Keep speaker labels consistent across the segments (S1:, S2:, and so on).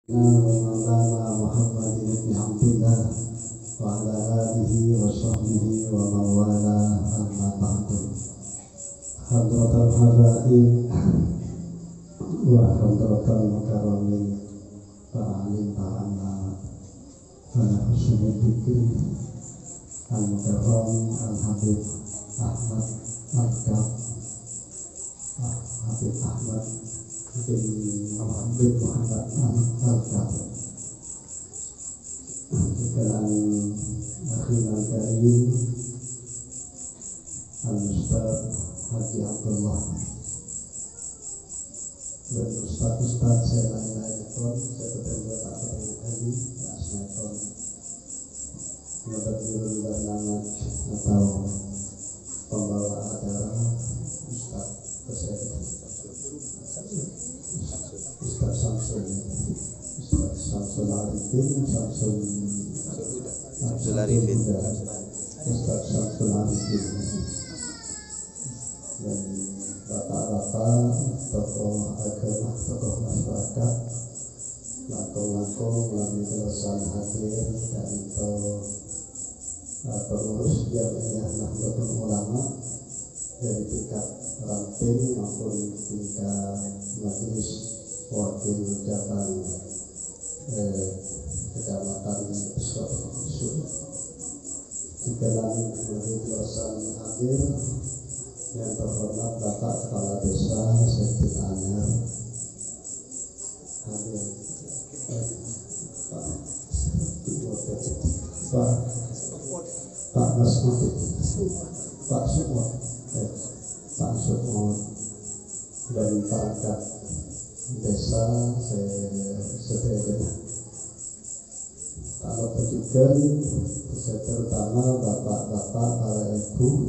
S1: Maulana Muhammadin ibn Abdillah wa ala alihi wa sahbihi wa mawala amma ba'du. Hadratal habaib wa hadratal makaramin ta'alim ta'ala ala husnul dzikri al-mukarram al-habib Ahmad Al-Kaf Habib Ahmad bin Habib Muhammad Al-Kaf sekalian akhirnya karim Al-Ustaz Haji Abdullah dan Ustaz saya lain-lain pun saya berterima kasih kali asmaul mudabbirul barnamij atau pembawa acara Ustaz Ustaz Samsul Arifin dan bapak-bapak tokoh agama, tokoh masyarakat, langkung-langkung melalui keresahan hadir dan pengurus Jamiah Nahdlatul Ulama dari tingkat ranting maupun tingkat majelis wakil cabang kecamatan Besok juga melalui keresahan hadir yang terhormat Bapak Kepala Desa Sekjen Anyar hadir Pak Nasmati Pak Sukmon dan perangkat desa setelah kalau juga terutama bapak-bapak para ibu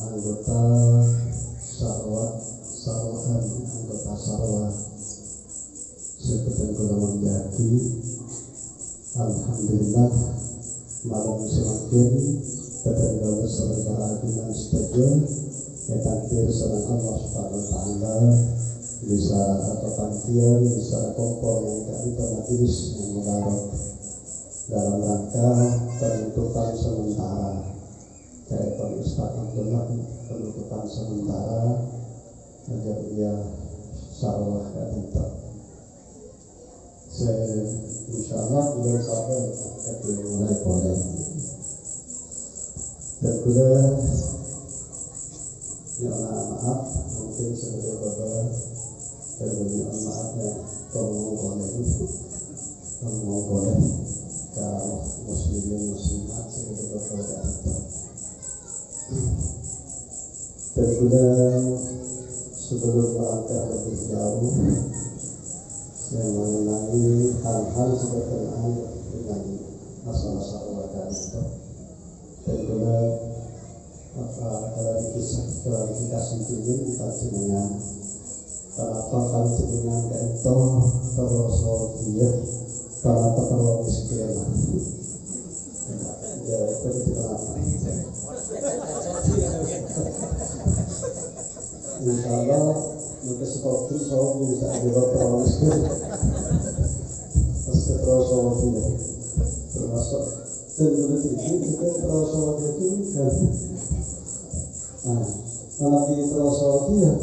S1: anggota anggota sarwa Sekretaris Golongan Jaki. Alhamdulillah malam semakin tertinggal secara dengan setuju takdir serang Allah Subhanahu wa taala bisa atau panggilan bisa kompor yang kita majelis yang mubarak dalam rangka penutupan sementara Pak Ustaz Abdullah penutupan sementara agar dia sarwah kita. Saya insyaallah boleh sampai ke mulai boleh. Dan juga ya maaf mungkin sebagai bapak dan mohon maafnya kalau boleh kaum muslimin muslimat sebagai bapak dan juga sebelum melangkah lebih jauh saya mengenai hal-hal berkenaan dengan masalah warga itu dan juga klarifikasi ini kita dengan penatapan dengan itu terus dia penatapan miskin ya itu kenapa insyaallah mungkin seperti saya bisa juga terus miskin terus dia termasuk dan ini juga terus itu kan kalau di terus dia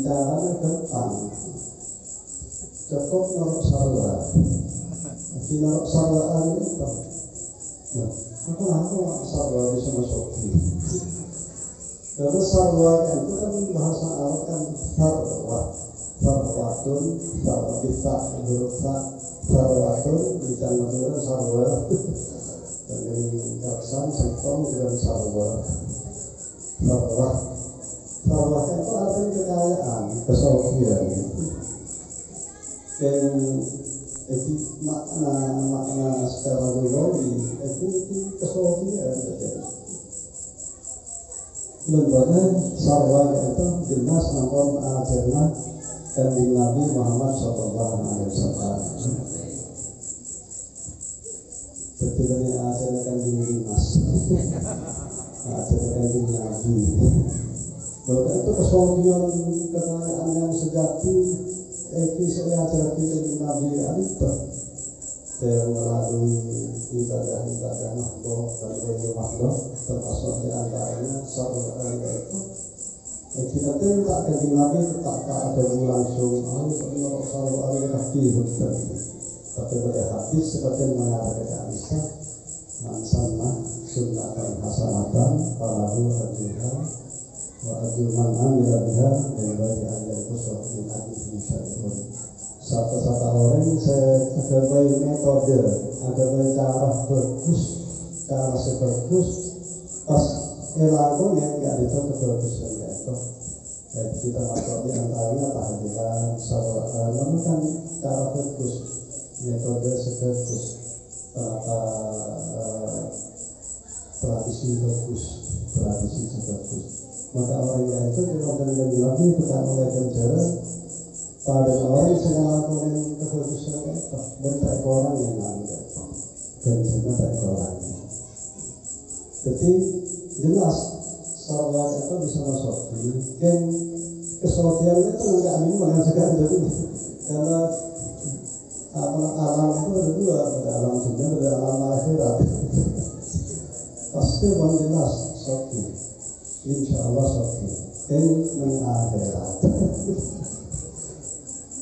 S1: caranya gampang cukup narok sarwa di narok sarwaan itu aku sarwa bisa masuk karena sarwa itu kan bahasa Arab kan sarwatun bisa huruf sarwatun bisa menurut sarwa dan ini daksan sentong dengan sarwa sarwa itu artinya kekayaan kesofian dan itu makna secara biologi itu kesofian lembaga sarwa itu jelas namun ajarnya Kanjeng Nabi Muhammad SAW betulnya ajarnya Kanjeng Dimas ajarnya Kanjeng Nabi bahwa itu kesofian kekayaan yang sejati saya acara film Nabi Alita yang melalui ibadah-ibadah mahdoh dan mahdoh termasuk di antaranya salat itu. Kita tak kaji Nabi tetap tak ada langsung kalau salat kaki hutan. Tapi pada hadis seperti mengatakan Aisyah, man sanna sunnatan hasanatan falahu ajruha wa ajru man amila biha min ghairi an yanqusa min ajrihi syai'un. Satu-satu orang ada baik metode, ada baik cara bagus, cara sebagus pas elakon yang nggak ada kebagusan itu. Jadi kita masuk di antaranya tahlilan, salat, namun kan cara bagus, metode sebagus, tradisi bagus, tradisi sebagus. Maka orang yang itu dengan lagi bukan oleh penjara pada orang yang melakukan kebagusan itu dan tak orang yang langgar dan juga tak orangnya. Jadi jelas sahabat itu bisa masuk. Mungkin kesotian itu enggak dengan segala jadi karena alam itu ada dua, ada alam dunia, ada alam akhirat. Pasti jelas soki, insya Allah soki. Dengan akhirat.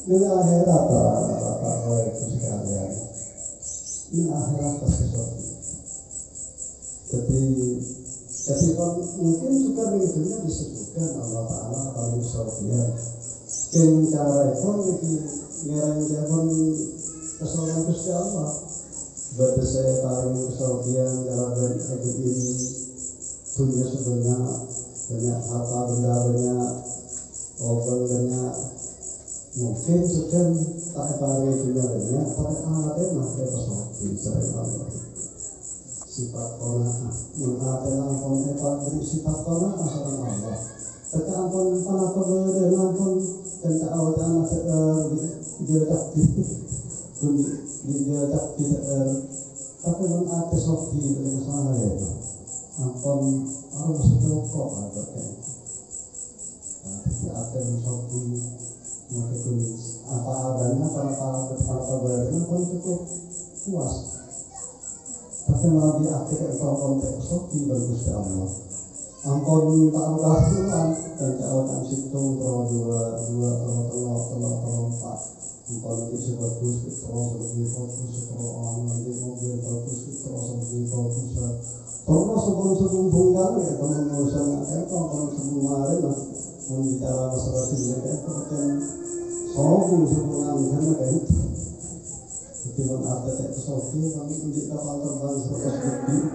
S1: Dengan akhirat apa itu sekalian. Dengan akhirat pasti soki. Jadi mungkin juga di dunia disebutkan Allah Ta'ala paling sokian. Mungkin cara itu ngerang telepon kesalahan Gusti Allah. Berarti saya paling kesokian gara-gara ini dunia sebenarnya banyak harta benda, banyak obeng, banyak mungkin juga tak paling dunia banyak tapi alatnya ya kesoki sering Allah sifat kona'ah mengatasi ampun beri sifat kona'ah sarang Allah teka ampun panapa beri ampun dan tak awal dia tak dia tak tapi mengatasi soki dengan saya ampun harus cukup ada kan ada soki mungkin apa adanya para beri ampun cukup puas. Tapi malah diaktifkan konteks soki bagus ke Allah. Ampun tak kasihan dan jauhan situng dua empat. Ampun di bagus terus lebih fokus terus nanti mobil bagus terus lebih fokus. Terus sebelum bungkam ya teman urusan itu sebelum kemarin lah membicara masalah sini itu kan sombong sebelum kan. Dengan arti sofi kami menjadi kapal terbang 100 lebih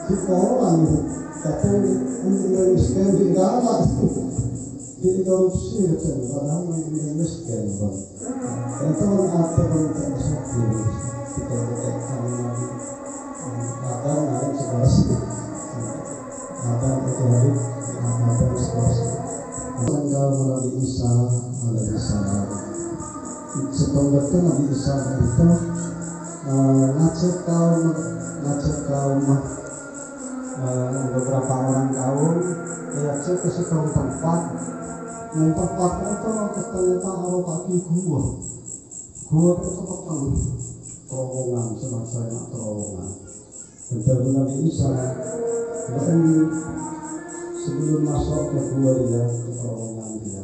S1: kita orang itu tapi menjadi miskin di galak jadi korupsi gitu padahal menjadi miskin bang itu arti penting sofi kita kami nabi akan naik sekelas akan itu hari akan sekelas tanggal Nabi Isa alaihissalam sebelumnya Nabi Isa itu ngajak kaum beberapa orang kaum ngajak ke sebuah tempat yang tempatnya itu ternyata ada pagi gua itu petang terowongan semacam terowongan dan Nabi Isa bahkan sebelum masuk ke gua dia ke terowongan dia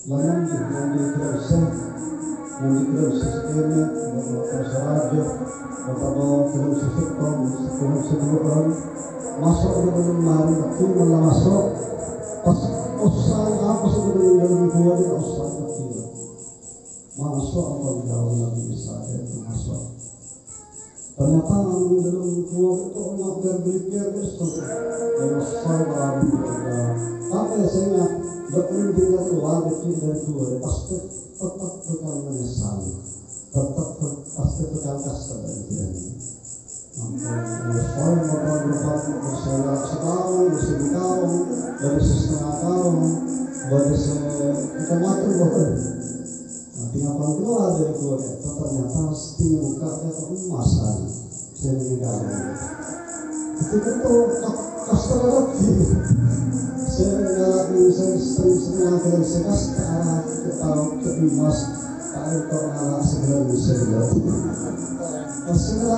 S1: yang dikerasa ini berseraja atau film sesuatu sebelum masuk ke dalam mari itu malah masuk pas usai apa sebelum dalam gua dia usai kecil masuk apa di dalam Nabi Isa itu masuk ternyata di dalam gua itu orang berpikir itu usai baru apa saya betul dengan luar kecil dan keluar pasti tetap tukang menyesal tetap pasti tukang kasar dan tidak menyesal beberapa setahun dari setengah tahun dari sekecamatan bahkan tinggal keluar dari keluarga itu ternyata pasti muka itu emasan sehingga itu kasar lagi sehingga sering sekas atau kemas atau anak segala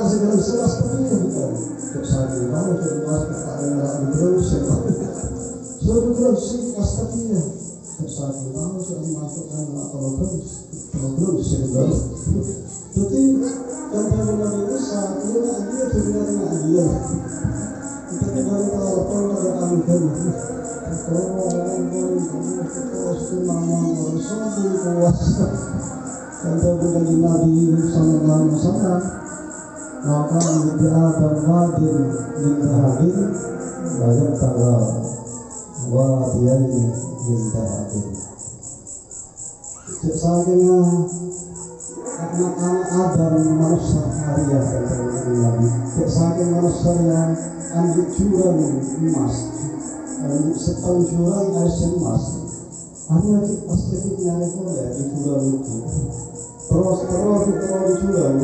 S1: segala sekas tapi ya bukan untuk saat ini kalau kemas kata anak terus sebelum sekas tapi ya untuk saat ini kalau sudah masukkan atau terus segala jadi dan Nabi Musa dia dia sebenarnya dia kita dari telepon dari Al-Qur'an dan Nabi Sallallahu Alaihi Wasallam maka dia berwadir mintahabin banyak tawa wadiyani mintahabin sahaja anak-anak Adam manusia hariah dari Nabi sahaja manusia yang ambil jurang emas setahun jurang air emas hanya pas ketiknya itu ya di jurang itu terus di jurang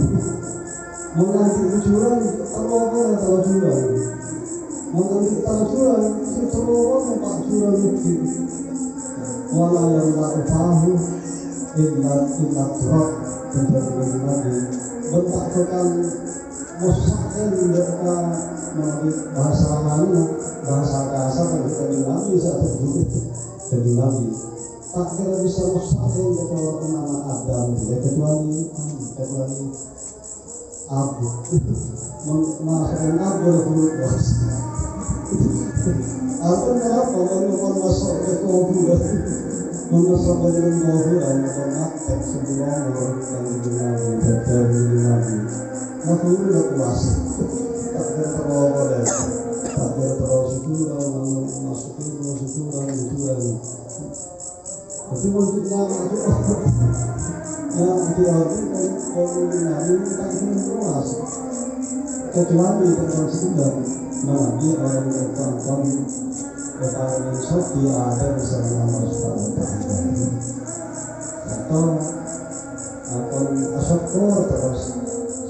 S1: mengambil di jurang terus jurang mengambil jurang itu terus pak jurang itu wala yang tak tahu illa turab tentang Nabi bentakkan mustahil mereka melalui bahasa mana bahasa kasar yang kita Nabi saat itu dari Nabi tak kira bisa mustahil kalau nama Adam kecuali Abu maafkan Abu huruf was Abu kenapa kalau masuk ke kubur masuk ke dalam kubur dan mengaktek sebuah orang yang Nabi dari Nabi aku udah puas tak terlalu deh tak terlalu syukuran masukin syukuran tapi maksudnya yang diambil kalau Nabi tak puas kecuali tentang sekedar Nabi orang yang tampang kepada Sofi ada bersama Allah Subhanahu Wa Taala atau akan asyukur terus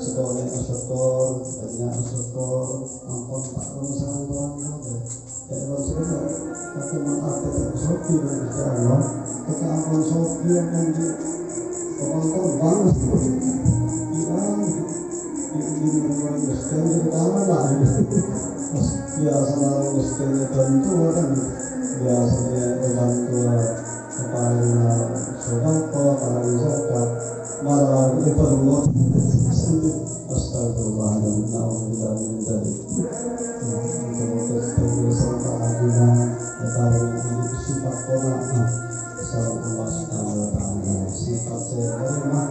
S1: sekolah asyukur banyak asyukur ampun tak permasalahan Tuhan ada ya sekedar tapi mengaktifkan Sofi insya Allah kita akan Sofi akan di kebangkan banget di miskin di pertama lah biasanya miskinnya tentu kan biasanya orang tua kepada sodako para zakat malah diperluas astagfirullahaladzim na'udzubillah min dzalik untuk serta ajudan atau sifat qanaah sareng Allah Subhanahu wa taala sifat terima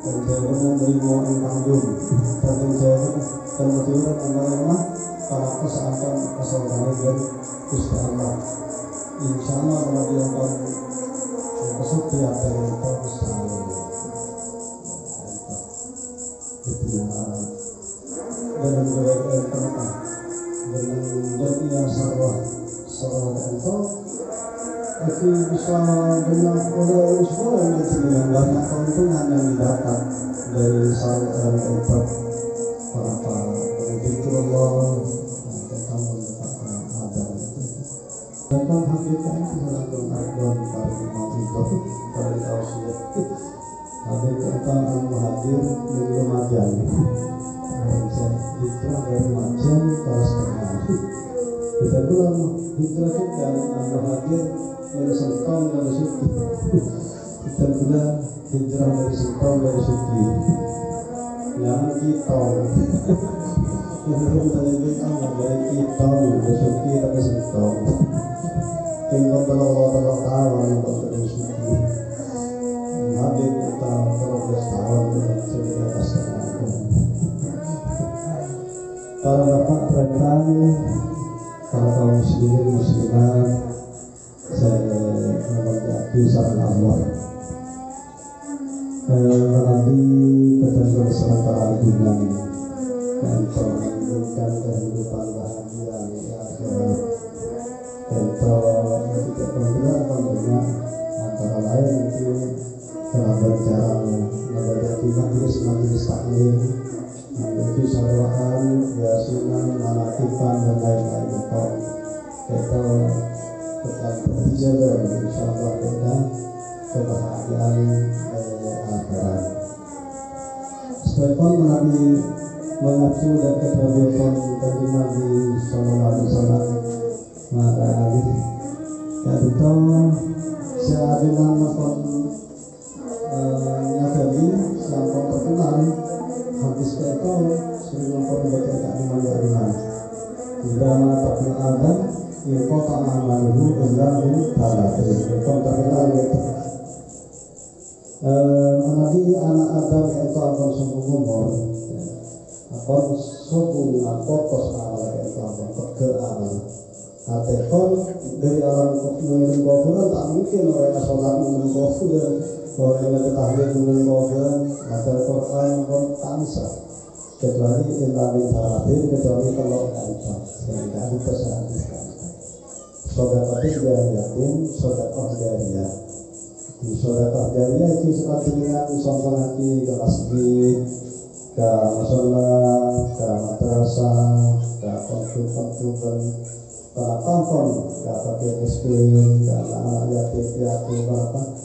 S1: dan jangan menerima tanggung dan jangan dan berjuang menerima para kesalahan dan Gusti Allah insyaallah Nabi akan kesucian dari kita Gusti Allah dengan kebaikan terang dengan dunia sarwah itu tapi bisa dengan oleh semua yang banyak keuntungan yang didapat dari sarwah itu para zikrullah tentang mendapatkan Adam tentang hakikat tentang Adam itu dari tausiah hakikat al-muhajir min Lumajang hijrah dari Lumajang ke Setengah kita bilang hijrah kita al-muhajir dari Sentong dari Suki kita bilang hijrah dari Sentong dari Suki yang kita kemudian dari kita Suki tapi Sentong tinggal Allah taala yang terus Habib kita terus tahun sudah atas para bapak rekan para kaum muslimin muslimat saya mengucapkan salam Allah Nabi ketentuan sementara dengan kantor menginginkan kehidupan bahagia di akhirat kantor tidak benar banyak antara lain itu kerabat jarang menghadapi majelis taklim memiliki sarwaan yasinan manakifan dan lain-lain itu akan dijaga insyaallah dengan kebahagiaan akhirat. Setelah Nabi mengacu dan keterbitan dari Nabi Sallallahu Alaihi Wasallam maka itu seadilan maupun ngabali sampai terkenal habis itu sering maupun baca tak dimana tidak menetapkan adam yang kota amaluhu illa min talatin itu terkenal itu Nabi anak Adam itu akan sungguh umur akan sungguh kotos amal itu akan pegel amal Atekon dari alam mengirim kuburan tak mungkin orang yang sholat mengirim kuburan orang yang ketahui mengirim kuburan maka Quran pun tansa kecuali ilamin taratin kecuali kalau kaitah sehingga itu tersahabatkan sodakoh jariyatin sodakoh jariyah di sodakoh jariyah itu seperti dengan contoh nanti ke masjid ke musola ke madrasah ke konsul-konsul para kampung, kakak miskin, anak yatim piatu, apa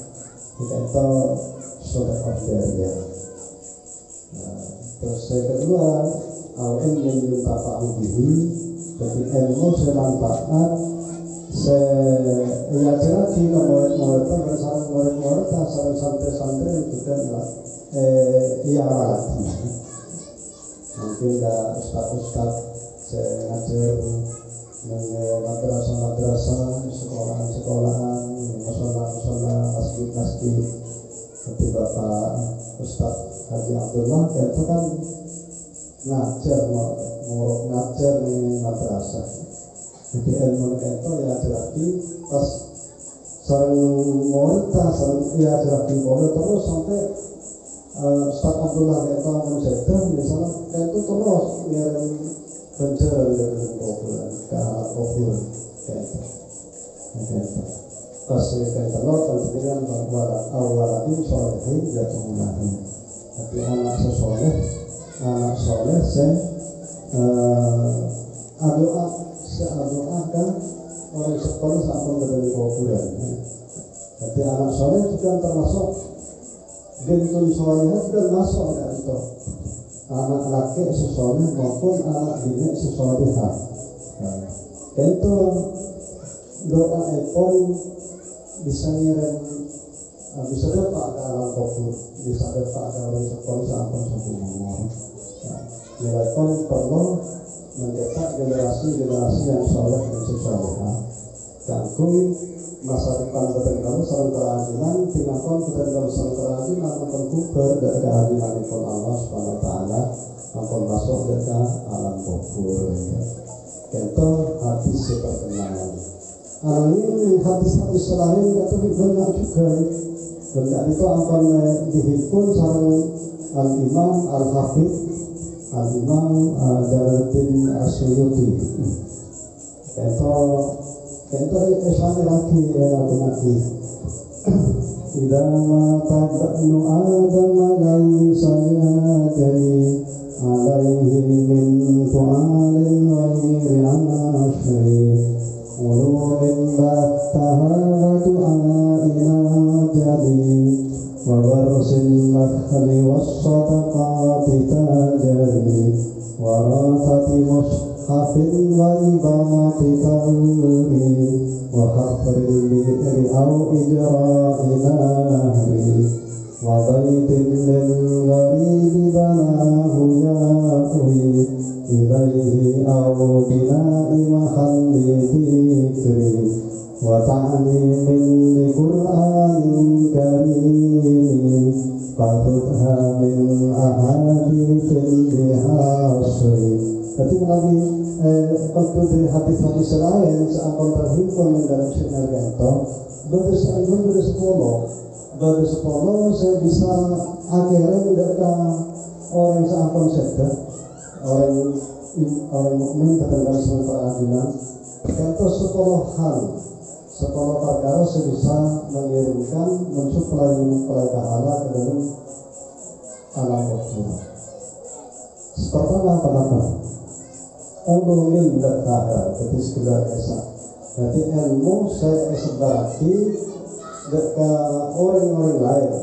S1: kita itu sedekah jariyah. Terus yang kedua, awin yang yuntafa'u bihi, jadi ilmu semanfaat, seyajarati murid-murid bersama murid-murid, asal santri-santri juga ia lagi. Mungkin ustaz-ustaz ngajar madrasah, sekolahan-sekolahan, musola-musola, masjid-masjid. Seperti Bapak Ustaz Haji Abdullah itu kan ngajar di madrasah. Jadi ilmu itu ya lagi pas sering murid, sering ya lagi murid terus sampai Ustaz Abdullah itu menjadi misalnya itu terus ngirim penjara dari kuburan ke alat kuburan kayak itu pas kayak telur dengan bahwa awalatin solehin jatuhulahin tapi anak sesoleh anak soleh adoakan orang sekolah sampai dari kuburan tapi anak soleh juga termasuk bintun soleh juga masuk kan itu anak laki sesoleh maupun anak bini sesolehah. Itu doa ekor bisa ngirim bisa dapat ke alam kubur, bisa dapat ke orang sekolah sampai suku umur. Nilai pun perlu mencetak generasi yang soleh dan sesolehah. Kangkung masa depan ketentuan sarang kerajinan tindakan ketentuan sarang kerajinan akan kubur dari keadilan ikon Allah subhanahu wa ta'ala akan masuk dari alam kubur itu hadis terkenal ini hadis-hadis lain itu banyak juga banyak itu akan dihimpun sarang al-imam al-hafidh al-imam Jalaluddin Asyuyuti itu esanya lagi Idza mata ibnu Adam laysa yadri alaihi min tu'alin ghairi anashri ulubin battaharatu ila jadi wa barsin nakhli was-sadaqati tajri wa rafati mushafin wa ibati tawri wa hafril bi'ri au ijra'i nahri wa baitin lil gharibi banahu ya'wi ilaihi au bina'i mahalli dhikri wa ta'limin li qur'anin karim fatutha min ahadithin bihasri. Jadi lagi waktu dari hadis-hadis lain seakan terhimpun dalam sinar itu baru sepuluh saya bisa akhirnya mendekat orang seakan sedar orang mukmin terdengar sebagai peradilan itu 10 hal 10 perkara saya bisa mengirimkan mensuplai pahala ke dalam alam kubur. Pertama kenapa? Ulumin dan tahar, jadi segala esa Jadi ilmu saya sebaraki ke orang-orang lain.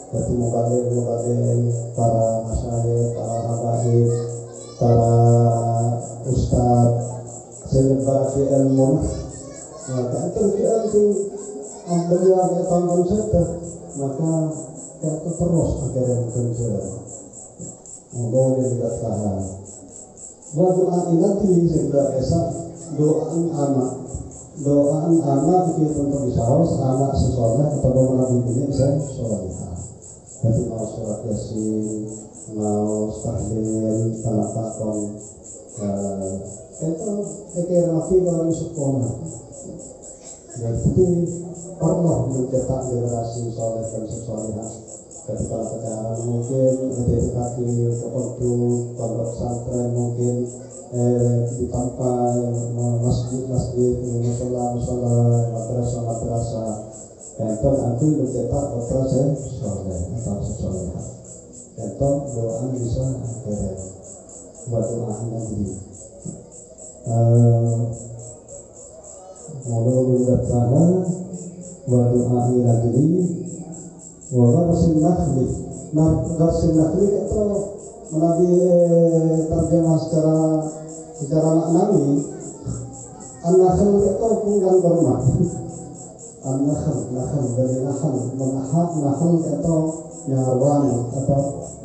S1: Jadi mukadem para masyayikh, para habaib, para ustad, saya sebaraki ilmu. Maka itu ilmu ambil yang tonton saja, maka itu terus akhirnya bekerja. Mungkin tidak tahan. Doa inati segala esa doaan anak kita untuk disaus anak sesoleh atau menabi ini saya solehah. Jadi mau surat yasin, mau tahlil, talaqon, itu ekerafi dari sekolah. Jadi pernah mencetak generasi soleh dan sesolehah. Ketika pacaran mungkin dedikasi ke pondok pesantren mungkin ditampai masjid-masjid, musola, madrasah, itu nanti mencetak putra soleh atau sesolehah. Itu doa bisa buat doa nanti. Mulai berdoa buat doa nanti. Warasin nakhli, rasin nakhli itu melalui terjemah secara maknawi. An-nakhl itu punggang kurma. An-nakhl dari nahl itu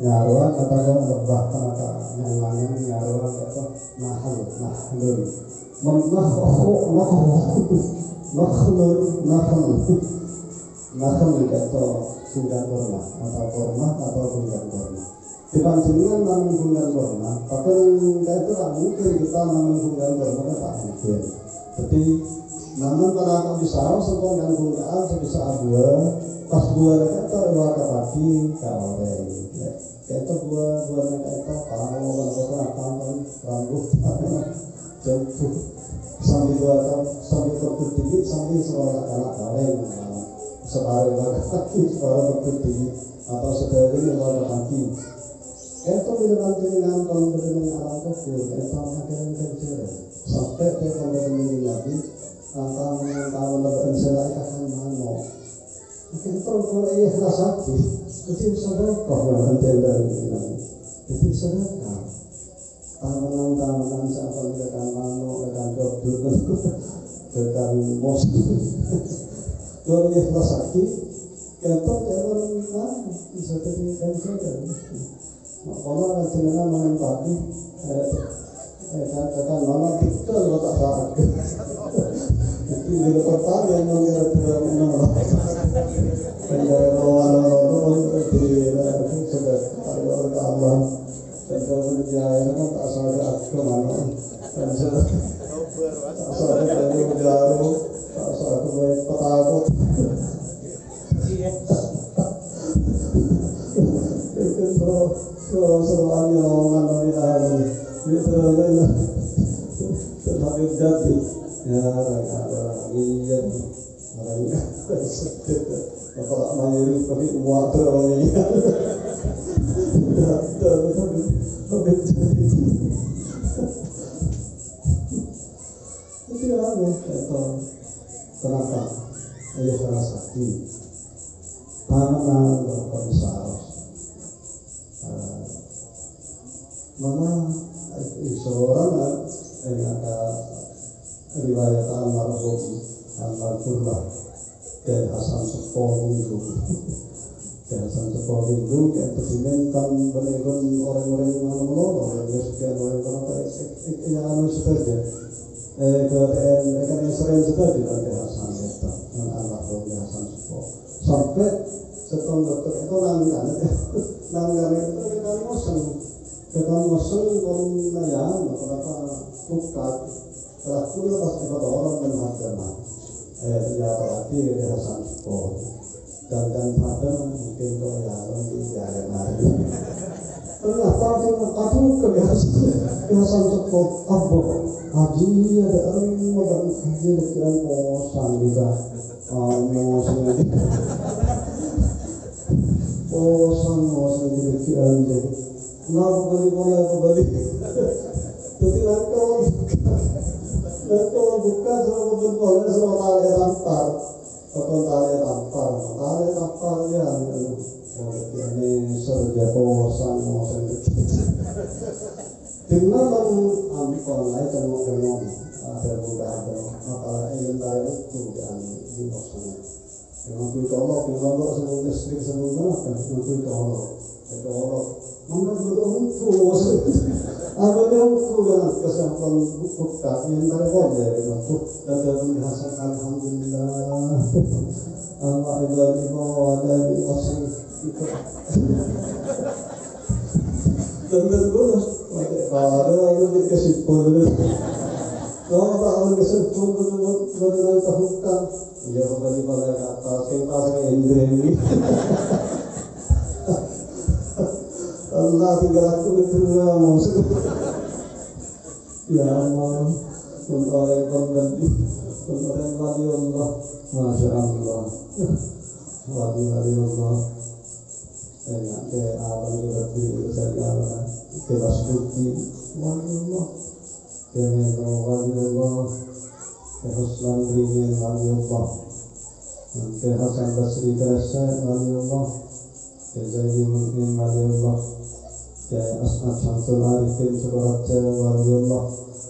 S1: nyaruan atau lebah tanaka yang nyaruan itu nahlun. Nahl itu punggang kurma atau punggang kurma. Dibandingkan namun punggang kurma, tapi itu tak mungkin kita namun punggang kurma tak mungkin. Jadi namun pada bisa sepunggang punggang sebisa dua, pas dua itu iwaka pagi kaoreng. Itu buah mereka itu kalau rambut jatuh sambil tertutup sambil seolah anak kaoreng. Separuh kaki, separuh berputih atau sekeliling warna kaki. Itu dengan alam kufur, itu akhirnya kecil. Sampai ke kembali lagi, tahun lebaran selai akan mau. Itu kalau ikhlas hati, itu sedekah yang tenda ini. Itu sedekah. Tahanan siapa dekat mano, dekat dokter, dekat mos. Kalau ikhlas hati, kentok jangan bisa terlihat saja. Kalau dengan malam pagi, katakan malam kita letak saat. Itu bila pertama yang mengira tidak menolak. Dari lawan di sudah ada Allah dan berjaya kan tak sahaja ke mana dan sudah tak sahaja dari jauh. Aku baik petakut. Itu seruannya omongan dari ahli. Itu adalah tetapi jadi ya ada iya mereka sedih. Kalau mayoritas tapi muat orang ini. Tapi jadi itu apa itu kenapa ayah rasaki tangan berkonsar mana seorang yang ada riwayat almarhum dan Hasan Sepoh itu yang terdimenkan menegon orang-orang yang melolong yang sekian orang yang saja kan Israel sudah dipakai Hasan itu dengan almarhum Hasan Sepoh sampai setelah dokter itu nanggan itu kita ngoseng kalau nayang kenapa tukar setelah kuliah pasti pada orang menghadapkan ya berarti Hasan Sepoh dan pada mungkin kalau ya nanti yang hari ternyata aku kebiasaan Sepoh apa haji ada orang mau haji dekiran posan juga mau sendiri posan dekiran jadi nah kembali jadi langkah Dan kalau buka sama bentuknya sama tali tampar, atau tali tampar ya. Ini serjako sang tinggal ampun aja tengok ada buka ada apa ingin tahu itu yang di bawah yang aku tolong sebelum listrik sebelum apa yang aku tolong mungkin betul apa yang aku dengan kesempatan buka yang dari boleh itu dan dari hasan alhamdulillah Allah ilahi wa ala ilahi dan gue ada yang dikasih pun kalau tak kesempatan betul tahukkan ya kembali pada kata kita sebagai Indri Allah tinggal aku betul ya Allah untuk yang wali Allah Masya Allah wali Allah dengan ke abang kita beli dari Allah kita suci wali Allah dengan wali Allah ke Huslan ringin wali Allah ke Hasan Basri Kerasa wali Allah ke Zaini Mungkin wali Allah ke As'ad Syamsul Arifin Sukaraja wali Allah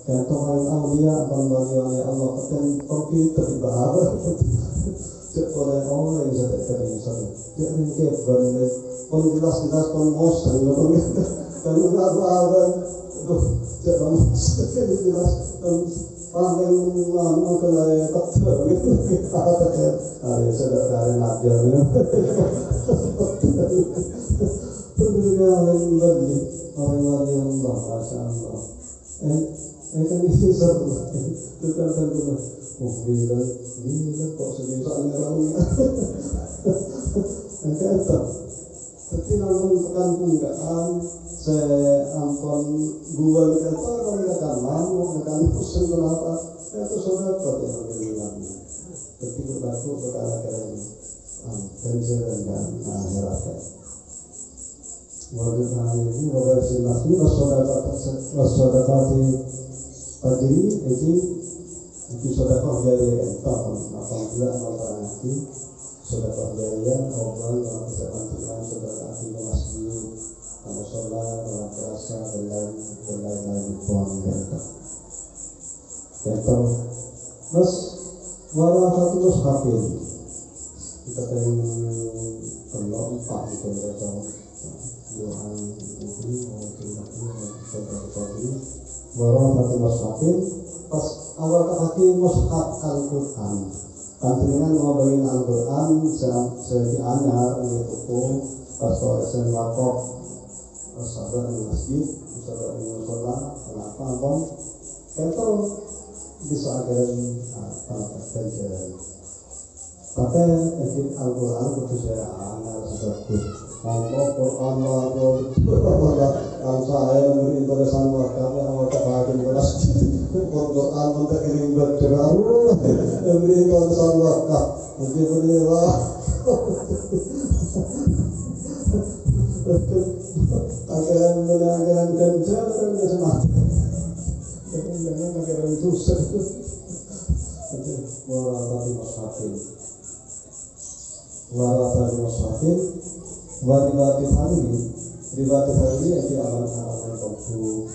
S1: ke Tuhan Aulia wali Allah dan komputer ibadah oleh orang yang sedang keringsan dia ringkep banget penjelas-jelas penmosan kan enggak apa-apa jangan jelas paling mengenai betul ada sedang kalian ajar pendengar yang beli orang yang Allah Masya Allah kan ini seru itu bila kok sebisanya ramai kata tapi namun bukan punggaan saya ampun gua kata orang akan malu akan pusing kenapa itu sudah kok yang bilang tapi berlaku perkara keren penjara dan akhirat wajib ini beberapa ini wasodakati tadi itu sedekah jariah apabila amal hati sedekah jariah orang yang berkepentingan sedekah di masjid musola dalam puasa dan lain-lain buang kita terus warafatul mushafin kita perlu empat itu kita doa ini warafatul mushafin pas awal kaki mushaf Al-Quran dengan ngobrolin Al-Quran sejak anyar gitu pas soal wakaf sabar di masjid sabar di musola kenapa abang kita bisa agar kajian tapi Al-Quran itu saya anyar sebagus ngomong Quran kalau saya memberi interesan wakaf awal kaki beras Quran untuk kirim berterus memberi interesan wakaf nanti berilah agar kencang dan semangat jangan agar tusuk warahmatullahi wabarakatuh waribati hari itu aman-aman kompu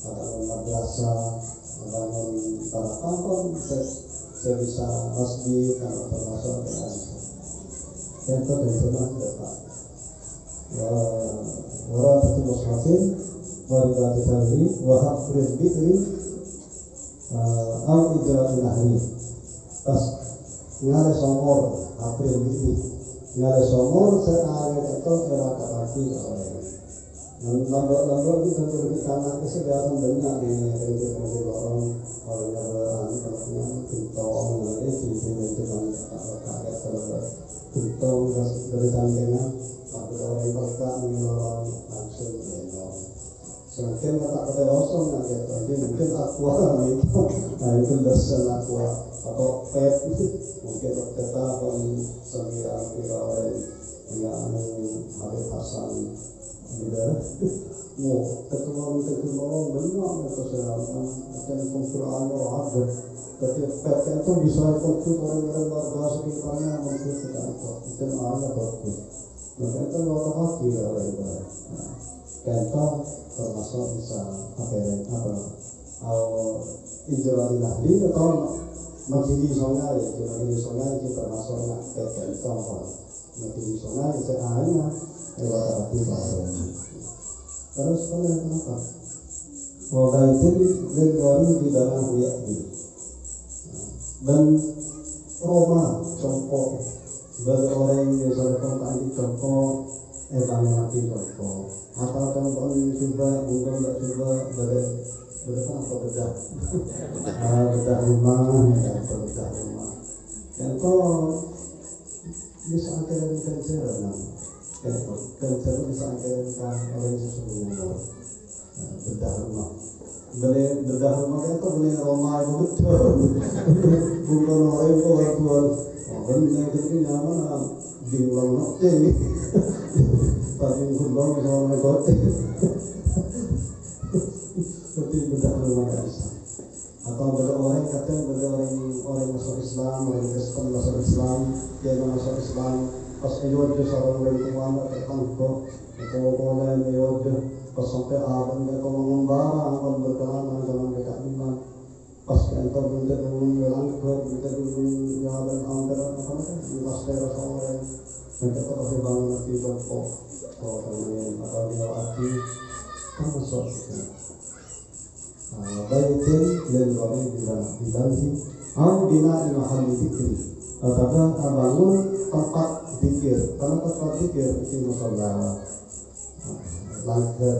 S1: aman madrasah aman para kampung saya bisa masjid atau termasuk yang terdengar dapat warahmatullahi wabarakatuh waribati hari wahafrid bitri al-ijra'i nahri pas ngare somor April bitri ngare somor saya itu era kaki lambat kita berikan kesediaan banyak di orang yang bintang dari sisi dengan kaget bintang dari tanggungan orang berkah orang langsung semakin kata kosong nanti mungkin aqua itu mungkin dasar aqua atau pet mungkin kita akan sembilan orang yang Habib Hasan tidak ketularan banyak kesehatan dan Al-Quran ada. Tapi itu bisa konflik orang-orang warga sekitarnya konflik dengan itu ada bagus. Maka itu orang hati orang-orang. Kita termasuk bisa Injilani Nahdi atau Magili Songai, Magili Songai kita termasuk kayak itu Magili Songai sebenarnya lewat hati orang. Terus kenapa? Wabaitin lilwari di dalam wiyakni dan Roma contoh bagi orang yang misalkan tadi contoh nanti contoh atau contoh coba bukan tak coba bedah bedah rumah atau bedah rumah contoh bisa akhirnya kanceran kanceran bisa akhirnya orang sesuatu bedah rumah bedah rumah itu beli Roma itu betul bukan orang itu orang benar itu nyaman diulang nanti tapi bukan orang kote seperti bedah rumah kan bisa atau bedah orang katanya bedah orang masuk Islam orang Kristen masuk Islam dia masuk Islam pas ayod seorang orang tua tertangkap itu boleh ayod pas sampai abang mereka mengembara akan berkelana dalam mereka iman pas kita bentuk bilang kita dulu jalan anggaran apa di master orang mereka terus bangun lagi contoh kemudian apa dia arti kan masuk baitin lil wali bidahi au bina di mahal zikir tetapi bangun tempat zikir karena tempat zikir itu masalah langgar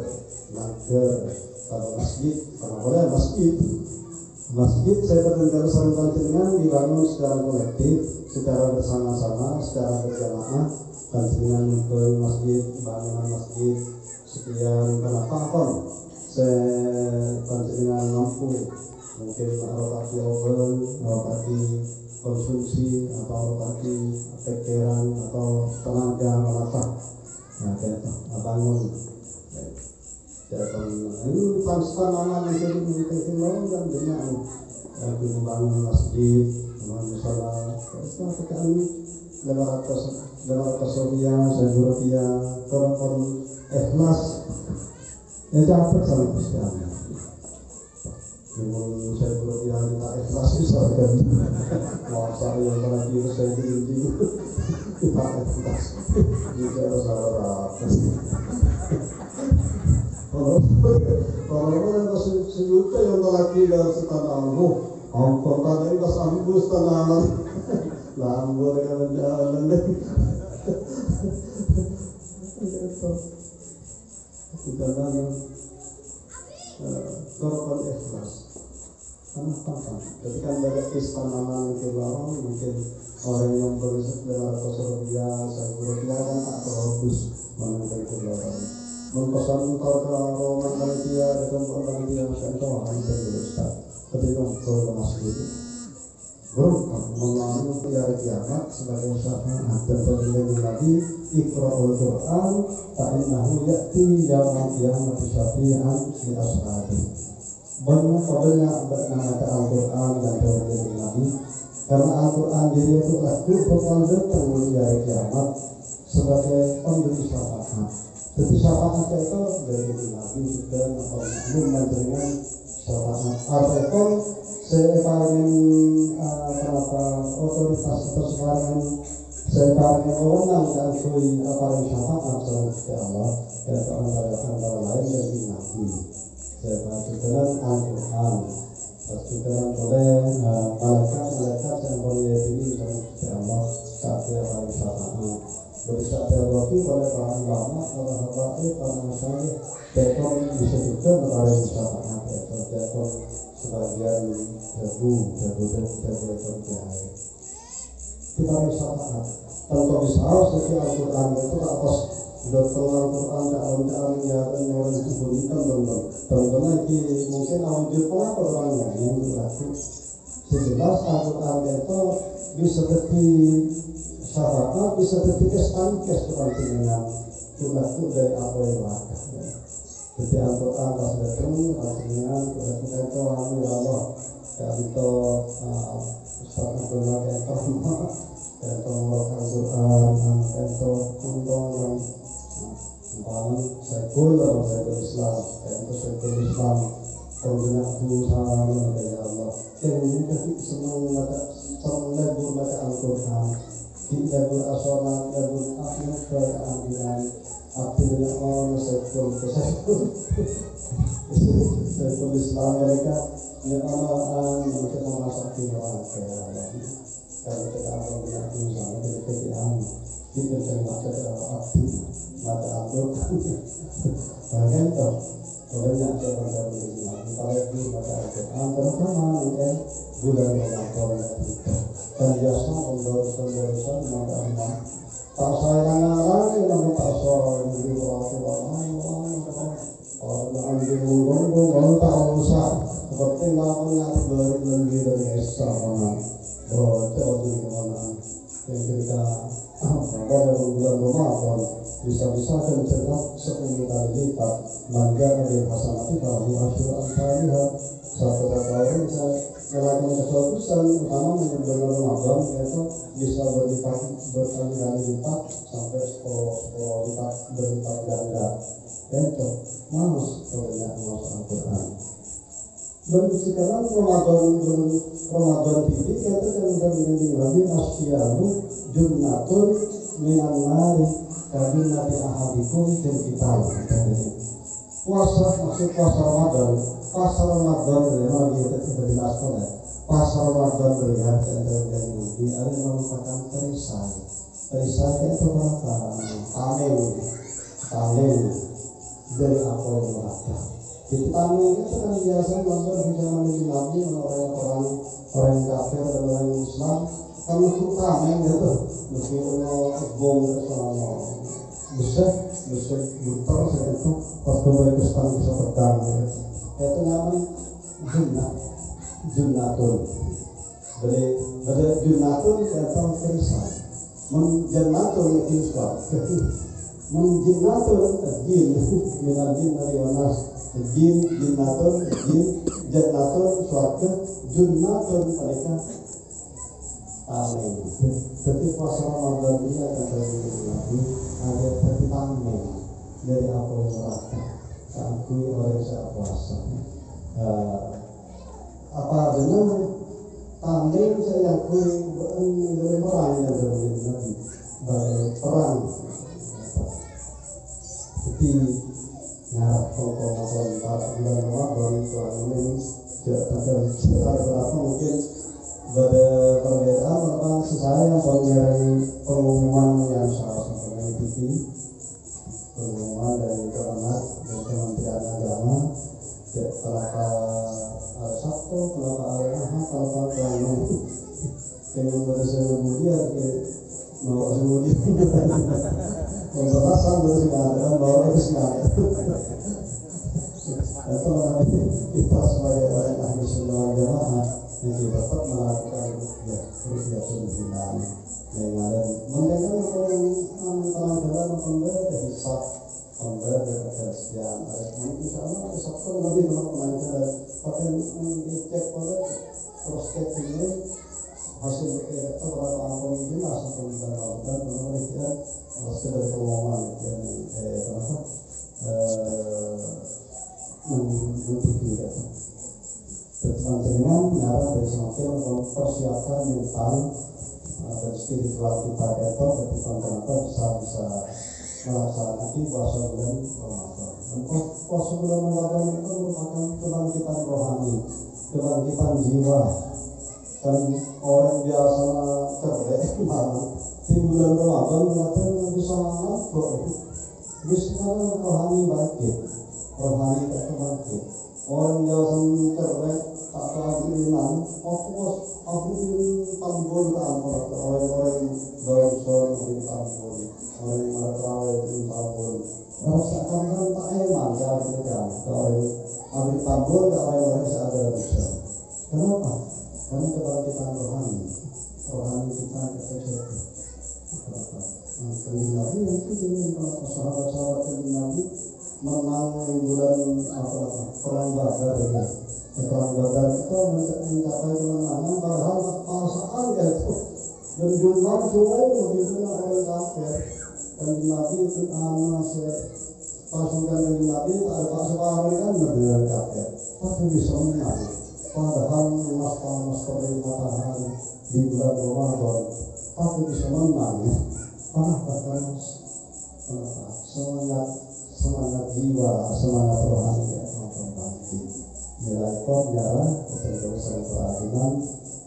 S1: kalau masjid kalau boleh masjid saya berdengar sering pancingan dibangun secara kolektif secara bersama-sama secara berjamaah pancingan untuk masjid bangunan masjid sekian apa saya pancingan mampu mungkin alokasi oven alokasi konsumsi atau alokasi pikiran atau tenaga melapang kita bangun ini pangsa nama menjadi mungkin dan dengan membangun masjid, membangun salat. Sekarang kami 500 rupiah, 1.000 rupiah, orang ikhlas. Ya dapat sama Gusti Allah. Namun 1.000 rupiah kita ikhlas misalkan. Masa yang tadi saya tinggi kita ikhlas. Jika salah Orang-orang yang sejuta yang lelaki dan setanah Ongkong tadi pas ambus tanah lambur dengan jalan kita nanya korban ikhlas kenapa? Ketika ada istanaman mungkin orang yang berisik 500 rupiah 1.000 rupiah kan tak terobos mengenai keluaran mempesan kalau Roma Malaysia dengan orang dia contoh hampir besar ketika ke masjid mengalami hari kiamat sebagai syafaat dan pemberian Nabi Iqra'ul Quran fa'innahu ya'ti yawmal qiyamati syafi'an li ashabi banyak bernama Al-Quran dan pemberian Nabi karena Al-Quran diri itu laku bakal datang di hari kiamat sebagai pemberi syafaat. Jadi syafaat itu dari Nabi juga atau maklum dengan syafaat ataupun sekarang otoritas atau sekarang wewenang dan sui apa yang syafaat selain Allah yaitu antara lain dari Nabi. Sekarang Al-Quran, sekarang oleh malaikat yang boleh diri selain Allah saat dia paling syafaat. Bisa terwakil oleh para ulama, para habaib, para masyarakat. Tekon bisa juga menarik syafaat atau tekon sebagian debu jahil. Kita harus syafaat. Contoh misal sesi Al-Quran itu ke atas dokter Al-Quran dalam ya dan orang itu bunyikan teman-teman. Contohnya mungkin audio apa orang yang berlaku. Sejelas Al-Quran itu bisa jadi syafaat bisa terpikir stangkes kepentingan berlaku dari apa yang lakukan. Jadi Al-Quran pas datang panjenengan kita kami ya Allah kanto Ustaz Abdullah kanto mulak Al-Quran kanto untung yang Saiful Islam kanto Saiful Islam Pembinaan sama ya Allah yang jadi senang mata lebur mata Al-Quran kita berasal lebur akhir keadilan akhirnya orang Saiful Islam mereka yang orang mereka mengasah orang kaya kalau kita akan berjatuh sama jadi kegiatan kita cermat aktif mata Al-Quran bagian itu banyak cara berjalan kalau itu mata Al-Quran terutama yang bulan Ramadan dan biasa pembahasan mata Allah tak sayang lagi namun tak soal di Rasulullah Allah ambil ngomong tak usah seperti namanya lebih dari Islam jauh dari kemana yang kita pada bulan Ramadan bisa-bisa akan cerdas 10 kali lipat mangga dari hasanati bahwa asyur al-fahiyah satu tahun bisa melakukan kesalahan utama di bulan Ramadan yaitu bisa berkali-kali lipat sampai 10 lipat berlipat ganda itu malas banyak mas Al-Quran dan sekarang Ramadan ini kita akan menjadi lagi asyaru junnatun minan nari kadun nabi ahadikum dan kita puasa maksud puasa Ramadan memang kita tidak dilakukan puasa Ramadan berikan dan di ada merupakan perisai itu berapa tameng dari apa yang merata jadi tameng itu kan biasa nonton di zaman Nabi orang kafir dan orang Islam kan itu tameng itu mesti bom sama besar buter itu pas kembali ke setan bisa pedang itu namanya junnatun dari junnatun kata perisai menjannatun itu suatu menjinnatun jin minal jin dari wanas jin jinnatun jin jannatun suatu junnatun mereka tameng jadi puasa Ramadan ini akan terjadi lagi ada tameng dari apa yang merata akui oleh saat puasa apa dengan tameng saya akui dari perang yang terjadi nanti dari perang jadi ngarap pokok-pokok para bulan Ramadan kurang ini tidak berapa mungkin ada perbedaan tentang saya yang pengumuman yang salah satunya TV pengumuman dari Kementerian Agama kenapa hari Sabtu, kenapa hari Ahad, kenapa Rabu dengan bahasa kemudian mau kemudian pembatasan dari segala bahwa itu segala itu namanya kita sebagai orang ahli sunnah jamaah yang dapat melakukan rukyah tuntunan yang ada mendengar teman-teman pembela dari sab pembela dari kerjaan insya Allah Sabtu lebih teman-teman pakai cek pada cross check ini hasil itu berapa pemimpin asal pemerintahan dan penelitian hasil dari pengumuman yang kenapa menghentikan dengan nyara dari semakin mempersiapkan mental dan spiritual kita itu ketika ternyata bisa melaksanakan puasa bulan Ramadan. Puasa bulan Ramadan itu merupakan kebangkitan rohani, kebangkitan jiwa. Dan orang biasa cerdas malam di bulan Ramadan ternyata bisa mabuk. Bisa rohani bangkit, rohani bangkit. Orang biasa cerdas tak akhirinan, akhir tambul antara orang-orang dorsor di tambul, orang marawai di tambul. Rasakan tak enak jadi kerjaan. Orang akhir tambul ke orang-orang seadanya bisa. Kenapa? Karena kebangkitan rohani kita terjadi. Kenapa? Nabi itu dengan para sahabat-sahabat Nabi menang bulan perang Badar itu. Perang Badar itu mencapai kemenangan padahal perasaan itu dan jumlah cukup begitu orang kafir. Dan Nabi itu pasukan dari Nabi ada pasukan kan berdiri kafir, tapi bisa menang. Padahal mas seperti matahari di bulan Ramadan, tapi bisa menang. Bahkan semangat jiwa, semangat rohani yang bangkit. Nilai penjara betul-betul selalu perhatian.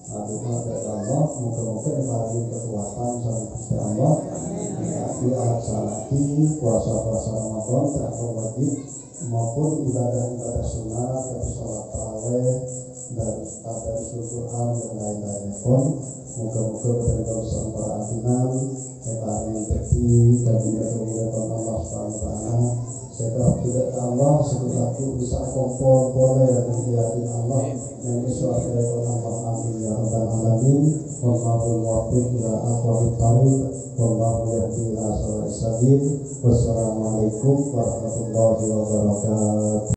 S1: Doa dari Allah, moga-moga diberi kekuatan sama Gusti Allah. Dilaksanakan puasa-puasa Ramadan terhadap wajib maupun ibadah-ibadah sunnah seperti sholat tarawih dan tadarus Quran dan lain-lainnya pun moga-moga betul-betul selalu perhatian. Kami berarti kami berkemuliaan Allah SWT. Segera tidak Allah sekitar bisa kompon boleh dan Allah yang disuruh dari Allah. Amin ya rabbal alamin. Wallahul muwaffiq ila aqwamit thariq. Wallahu yahdi ila sawa'is sabil. Wassalamualaikum warahmatullahi wabarakatuh.